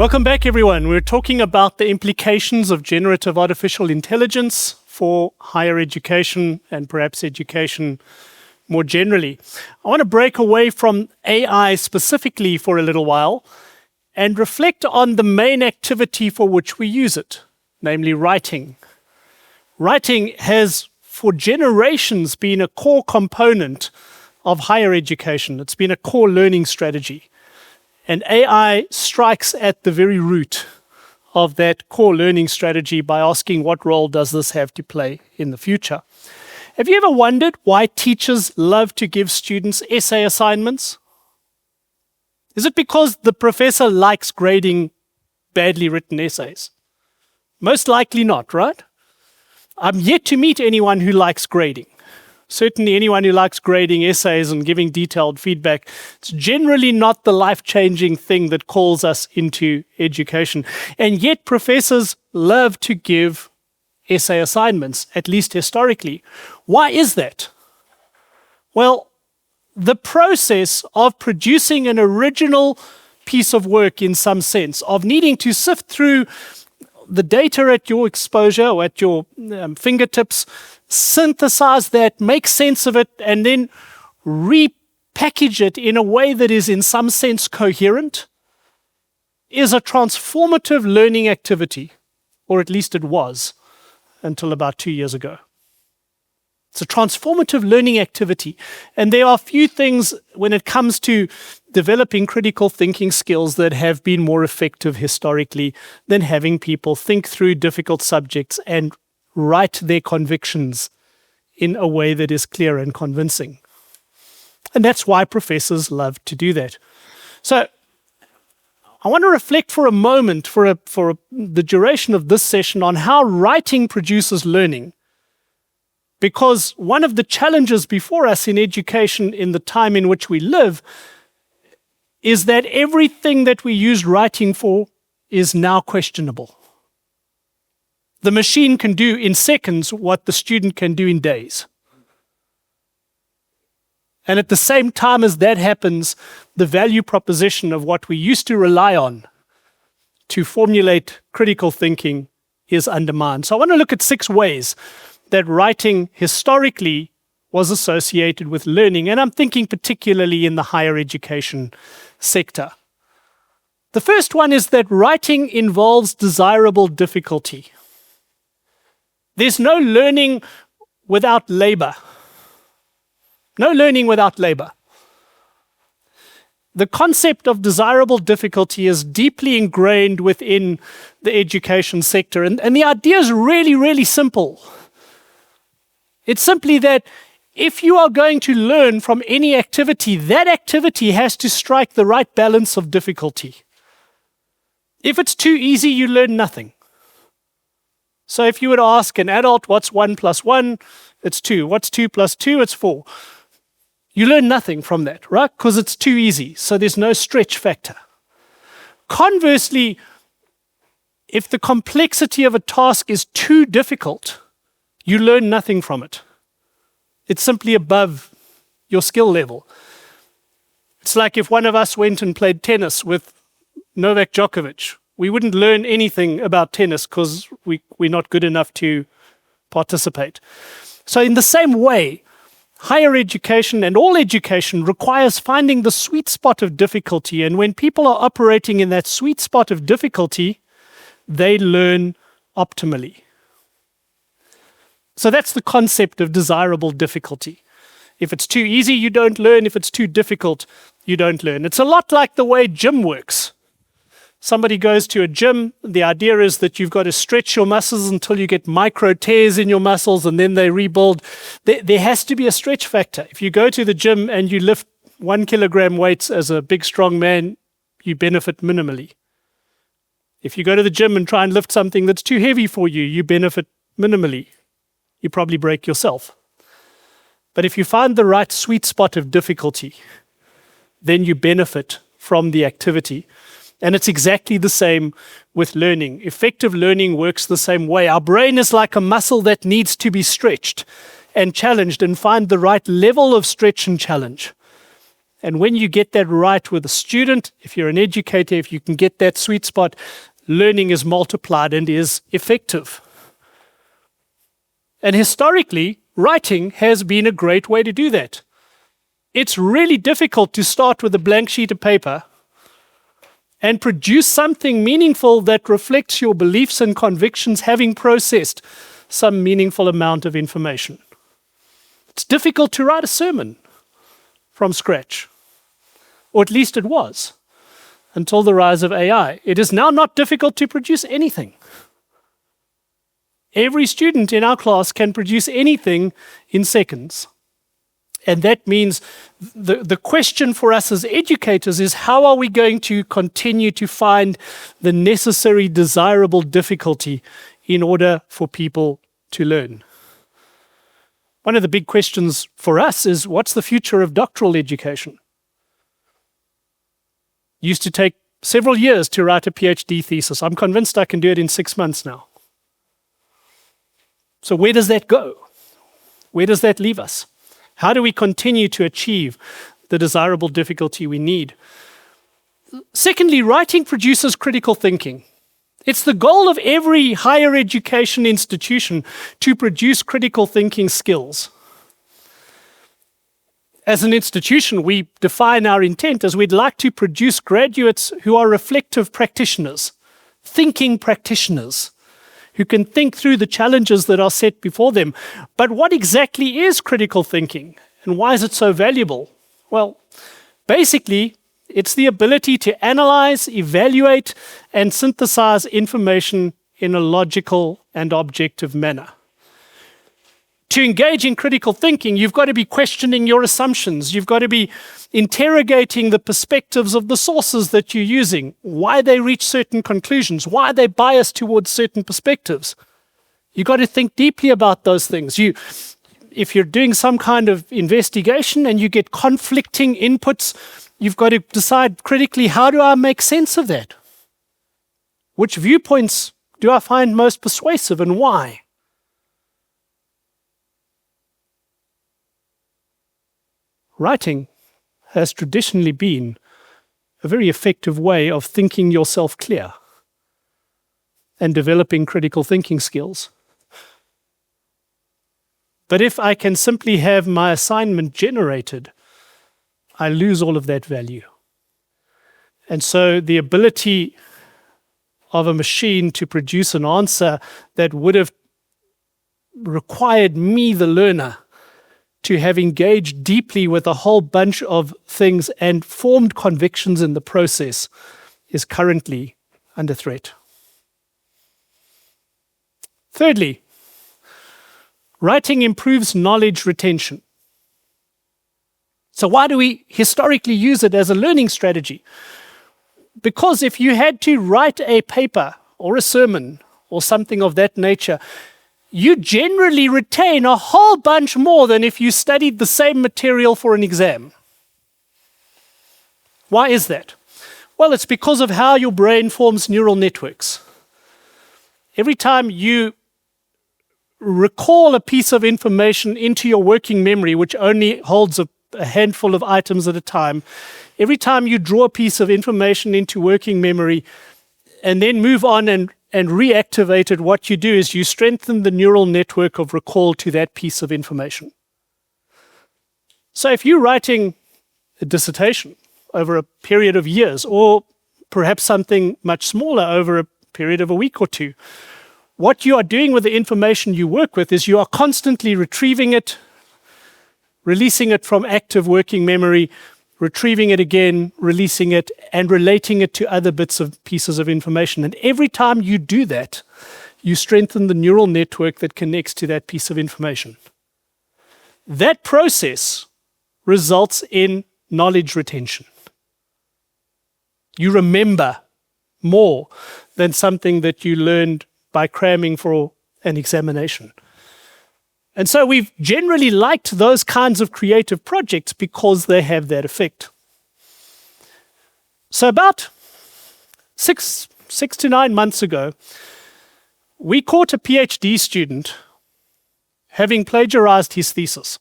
Welcome back, everyone. We're talking about the implications of generative artificial intelligence for higher education and perhaps education more generally. I want to break away from AI specifically for a little while and reflect on the main activity for which we use it, namely writing. Writing has for generations been a core component of higher education. It's been a core learning strategy. And AI strikes at the very root of that core learning strategy by asking, what role does this have to play in the future? Have you ever wondered why teachers love to give students essay assignments? Is it because the professor likes grading badly written essays? Most likely not, right? I'm yet to meet anyone who likes grading. Certainly anyone who likes grading essays and giving detailed feedback, it's generally not the life-changing thing that calls us into education. And yet professors love to give essay assignments, at least historically. Why is that? Well, the process of producing an original piece of work in some sense, of needing to sift through the data at your exposure or at your fingertips, synthesize that, make sense of it, and then repackage it in a way that is in some sense coherent, is a transformative learning activity, or at least it was until about 2 years ago. It's a transformative learning activity, and there are few things when it comes to developing critical thinking skills that have been more effective historically than having people think through difficult subjects and write their convictions in a way that is clear and convincing. And that's why professors love to do that. So I want to reflect for a moment, for the duration of this session, on how writing produces learning. Because one of the challenges before us in education in the time in which we live is that everything that we use writing for is now questionable. The machine can do in seconds what the student can do in days. And at the same time as that happens, the value proposition of what we used to rely on to formulate critical thinking is undermined. So I want to look at 6 ways that writing historically was associated with learning, and I'm thinking particularly in the higher education sector. The first one is that writing involves desirable difficulty. There's no learning without labor. No learning without labor. The concept of desirable difficulty is deeply ingrained within the education sector, and the idea is really, really simple. It's simply that if you are going to learn from any activity, that activity has to strike the right balance of difficulty. If it's too easy, you learn nothing. So if you would ask an adult, what's 1 plus 1? It's 2. What's 2 plus 2? It's 4. You learn nothing from that, right? Because it's too easy. So there's no stretch factor. Conversely, if the complexity of a task is too difficult, you learn nothing from it. It's simply above your skill level. It's like if one of us went and played tennis with Novak Djokovic. We wouldn't learn anything about tennis because we're not good enough to participate. So in the same way, higher education and all education requires finding the sweet spot of difficulty. And when people are operating in that sweet spot of difficulty, they learn optimally. So that's the concept of desirable difficulty. If it's too easy, you don't learn. If it's too difficult, you don't learn. It's a lot like the way gym works. Somebody goes to a gym, the idea is that you've got to stretch your muscles until you get micro tears in your muscles and then they rebuild. There has to be a stretch factor. If you go to the gym and you lift 1 kilogram weights as a big strong man, you benefit minimally. If you go to the gym and try and lift something that's too heavy for you, you benefit minimally. You probably break yourself. But if you find the right sweet spot of difficulty, then you benefit from the activity. And it's exactly the same with learning. Effective learning works the same way. Our brain is like a muscle that needs to be stretched and challenged and find the right level of stretch and challenge. And when you get that right with a student, if you're an educator, if you can get that sweet spot, learning is multiplied and is effective. And historically, writing has been a great way to do that. It's really difficult to start with a blank sheet of paper and produce something meaningful that reflects your beliefs and convictions, having processed some meaningful amount of information. It's difficult to write a sermon from scratch, or at least it was, until the rise of AI. It is now not difficult to produce anything. Every student in our class can produce anything in seconds. And that means the question for us as educators is, how are we going to continue to find the necessary, desirable difficulty in order for people to learn? One of the big questions for us is, what's the future of doctoral education? It used to take several years to write a PhD thesis. I'm convinced I can do it in 6 months now. So where does that go? Where does that leave us? How do we continue to achieve the desirable difficulty we need? Secondly, writing produces critical thinking. It's the goal of every higher education institution to produce critical thinking skills. As an institution, we define our intent as we'd like to produce graduates who are reflective practitioners, thinking practitioners, who can think through the challenges that are set before them. But what exactly is critical thinking, and why is it so valuable? Well, basically, it's the ability to analyze, evaluate, and synthesize information in a logical and objective manner. To engage in critical thinking, you've got to be questioning your assumptions. You've got to be interrogating the perspectives of the sources that you're using, why they reach certain conclusions, why they bias towards certain perspectives. You've got to think deeply about those things. If you're doing some kind of investigation and you get conflicting inputs, you've got to decide critically, how do I make sense of that? Which viewpoints do I find most persuasive and why? Writing has traditionally been a very effective way of thinking yourself clear and developing critical thinking skills. But if I can simply have my assignment generated, I lose all of that value. And so the ability of a machine to produce an answer that would have required me, the learner, to have engaged deeply with a whole bunch of things and formed convictions in the process is currently under threat. Thirdly, writing improves knowledge retention. So why do we historically use it as a learning strategy? Because if you had to write a paper or a sermon or something of that nature, you generally retain a whole bunch more than if you studied the same material for an exam. Why is that? Well, it's because of how your brain forms neural networks. Every time you recall a piece of information into your working memory, which only holds a handful of items at a time, every time you draw a piece of information into working memory and then move on and reactivate it, what you do is you strengthen the neural network of recall to that piece of information. So if you're writing a dissertation over a period of years, or perhaps something much smaller over a period of a week or two, what you are doing with the information you work with is you are constantly retrieving it, releasing it from active working memory, retrieving it again, releasing it, and relating it to other pieces of information. And every time you do that, you strengthen the neural network that connects to that piece of information. That process results in knowledge retention. You remember more than something that you learned by cramming for an examination. And so we've generally liked those kinds of creative projects because they have that effect. So about six to 9 months ago, we caught a PhD student having plagiarized his thesis.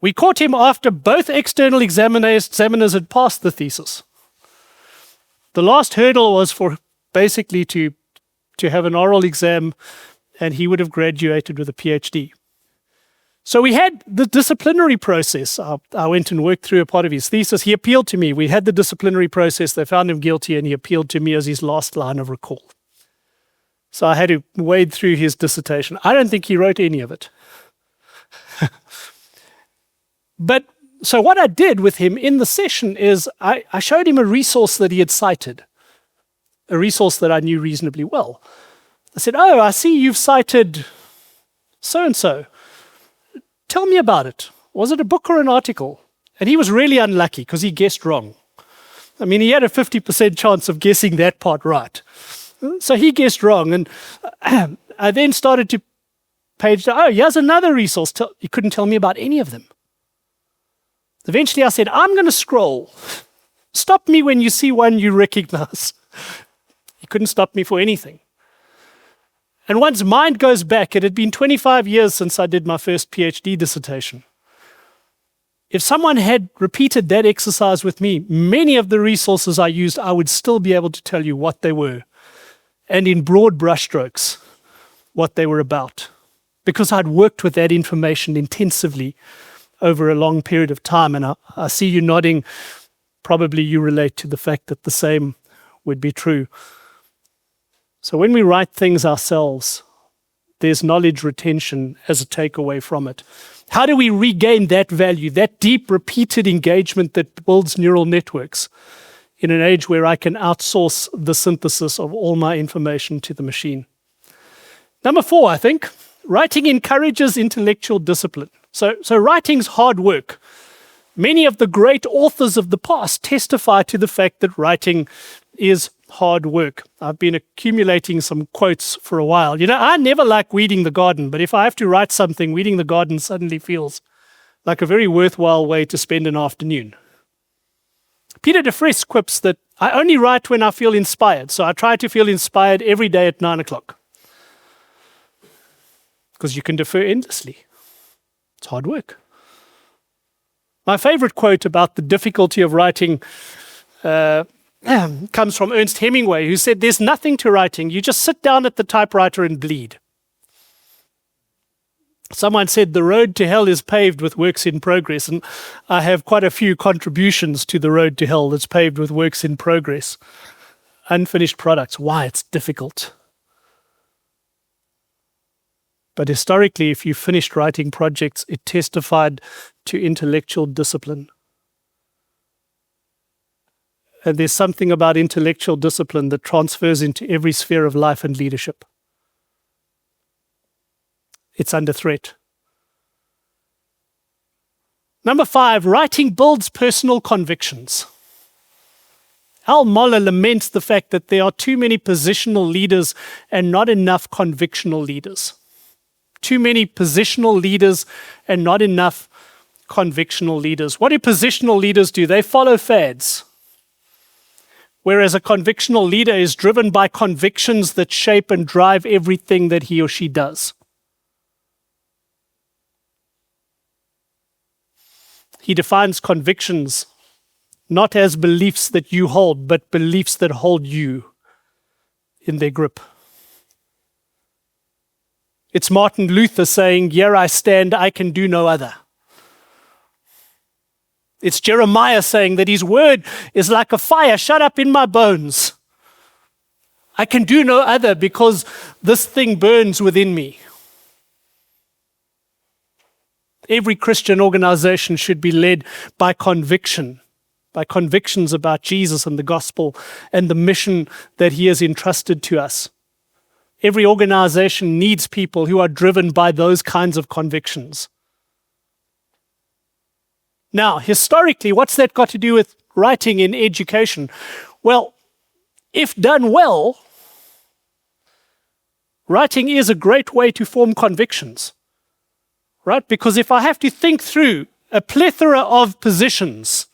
We caught him after both external examiners had passed the thesis. The last hurdle was for basically to have an oral exam, and he would have graduated with a PhD. So we had the disciplinary process. I went and worked through a part of his thesis. He appealed to me. We had the disciplinary process. They found him guilty, and he appealed to me as his last line of recall. So I had to wade through his dissertation. I don't think he wrote any of it. But so what I did with him in the session is I showed him a resource that he had cited, a resource that I knew reasonably well. I said, "Oh, I see you've cited so-and-so. Tell me about it. Was it a book or an article?" And he was really unlucky because he guessed wrong. I mean, he had a 50% chance of guessing that part right. So he guessed wrong. And I then started to page down. Oh, here's another resource. He couldn't tell me about any of them. Eventually I said, "I'm going to scroll. Stop me when you see one you recognize." He couldn't stop me for anything. And one's mind goes back. It had been 25 years since I did my first PhD dissertation. If someone had repeated that exercise with me, many of the resources I used, I would still be able to tell you what they were, and in broad brushstrokes, what they were about, because I'd worked with that information intensively over a long period of time. And I see you nodding. Probably you relate to the fact that the same would be true. So when we write things ourselves, there's knowledge retention as a takeaway from it. How do we regain that value, that deep repeated engagement that builds neural networks in an age where I can outsource the synthesis of all my information to the machine? Number 4, I think, writing encourages intellectual discipline. So writing's hard work. Many of the great authors of the past testify to the fact that writing is hard work. I've been accumulating some quotes for a while. You know, I never like weeding the garden, but if I have to write something, weeding the garden suddenly feels like a very worthwhile way to spend an afternoon. Peter de Vries quips that I only write when I feel inspired. So I try to feel inspired every day at 9 o'clock. Because you can defer endlessly. It's hard work. My favorite quote about the difficulty of writing comes from Ernest Hemingway, who said, "There's nothing to writing. You just sit down at the typewriter and bleed." Someone said the road to hell is paved with works in progress, and I have quite a few contributions to the road to hell that's paved with works in progress. Unfinished products. Why? It's difficult. But historically, if you finished writing projects, it testified to intellectual discipline. And there's something about intellectual discipline that transfers into every sphere of life and leadership. It's under threat. Number 5, writing builds personal convictions. Al Mohler laments the fact that there are too many positional leaders and not enough convictional leaders. Too many positional leaders and not enough convictional leaders. What do positional leaders do? They follow fads. Whereas a convictional leader is driven by convictions that shape and drive everything that he or she does. He defines convictions not as beliefs that you hold, but beliefs that hold you in their grip. It's Martin Luther saying, "Here I stand, I can do no other." It's Jeremiah saying that his word is like a fire shut up in my bones. I can do no other because this thing burns within me. Every Christian organization should be led by conviction, by convictions about Jesus and the gospel and the mission that he has entrusted to us. Every organization needs people who are driven by those kinds of convictions. Now, historically, what's that got to do with writing in education? Well, if done well, writing is a great way to form convictions, right? Because if I have to think through a plethora of positions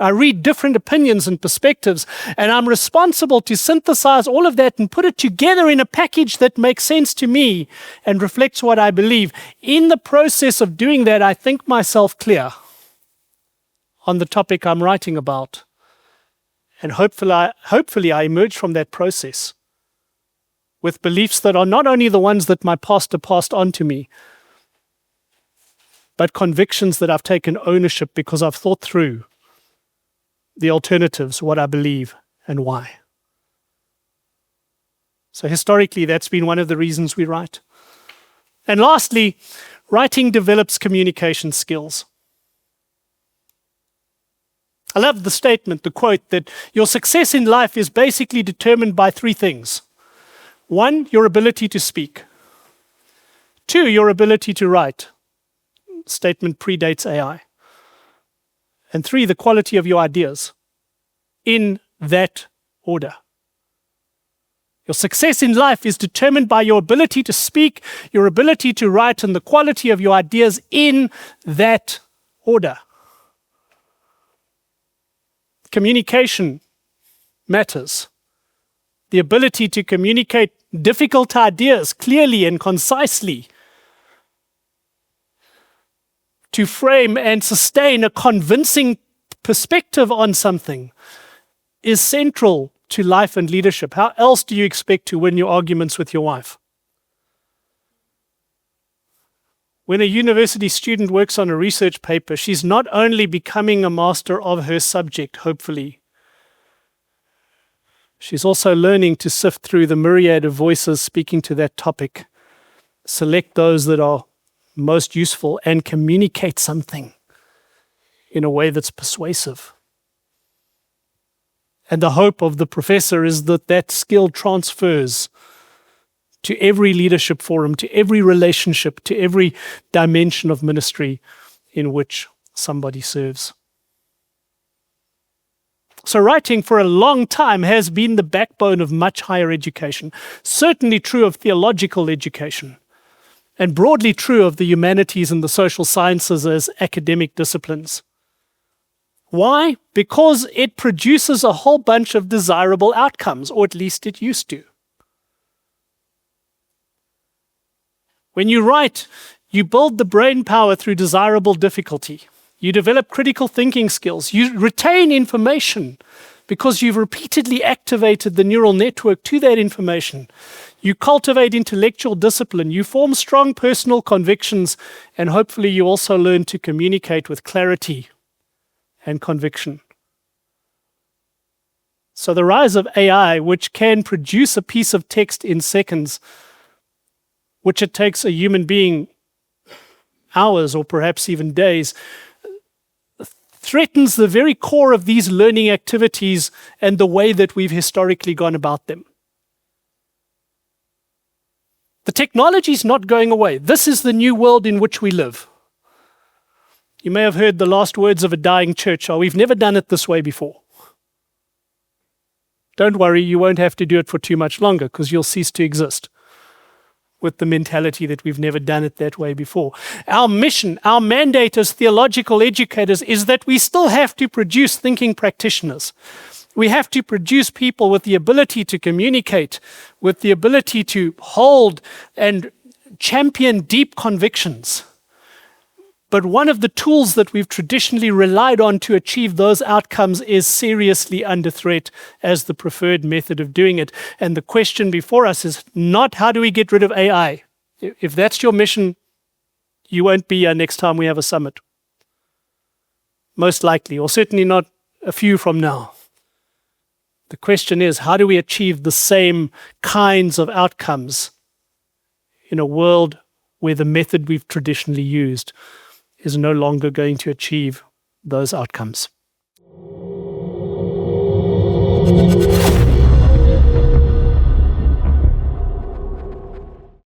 I read different opinions and perspectives, and I'm responsible to synthesize all of that and put it together in a package that makes sense to me and reflects what I believe. In the process of doing that, I think myself clear on the topic I'm writing about. And hopefully I emerge from that process with beliefs that are not only the ones that my pastor passed on to me, but convictions that I've taken ownership because I've thought through the alternatives, what I believe and why. So historically, that's been one of the reasons we write. And lastly, writing develops communication skills. I love the statement, the quote, that your success in life is basically determined by three things. 1, your ability to speak. 2, your ability to write. Statement predates AI. And 3, the quality of your ideas. In that order. Your success in life is determined by your ability to speak, your ability to write, and the quality of your ideas in that order. Communication matters. The ability to communicate difficult ideas clearly and concisely, to frame and sustain a convincing perspective on something, is central to life and leadership. How else do you expect to win your arguments with your wife? When a university student works on a research paper, she's not only becoming a master of her subject, hopefully, she's also learning to sift through the myriad of voices speaking to that topic, select those that are most useful, and communicate something in a way that's persuasive. And the hope of the professor is that that skill transfers to every leadership forum, to every relationship, to every dimension of ministry in which somebody serves. So writing for a long time has been the backbone of much higher education, certainly true of theological education, and broadly true of the humanities and the social sciences as academic disciplines. Why? Because it produces a whole bunch of desirable outcomes, or at least it used to. When you write, you build the brain power through desirable difficulty. You develop critical thinking skills. You retain information because you've repeatedly activated the neural network to that information. You cultivate intellectual discipline. You form strong personal convictions, and hopefully you also learn to communicate with clarity and conviction. So the rise of AI, which can produce a piece of text in seconds, which it takes a human being hours or perhaps even days, threatens the very core of these learning activities and the way that we've historically gone about them. The technology is not going away. This is the new world in which we live. You may have heard the last words of a dying church are, "We've never done it this way before." Don't worry, you won't have to do it for too much longer because you'll cease to exist with the mentality that we've never done it that way before. Our mission, our mandate as theological educators is that we still have to produce thinking practitioners. We have to produce people with the ability to communicate, with the ability to hold and champion deep convictions. But one of the tools that we've traditionally relied on to achieve those outcomes is seriously under threat as the preferred method of doing it. And the question before us is not how do we get rid of AI. If that's your mission, you won't be here next time we have a summit. Most likely, or certainly not a few from now. The question is, how do we achieve the same kinds of outcomes in a world where the method we've traditionally used is no longer going to achieve those outcomes?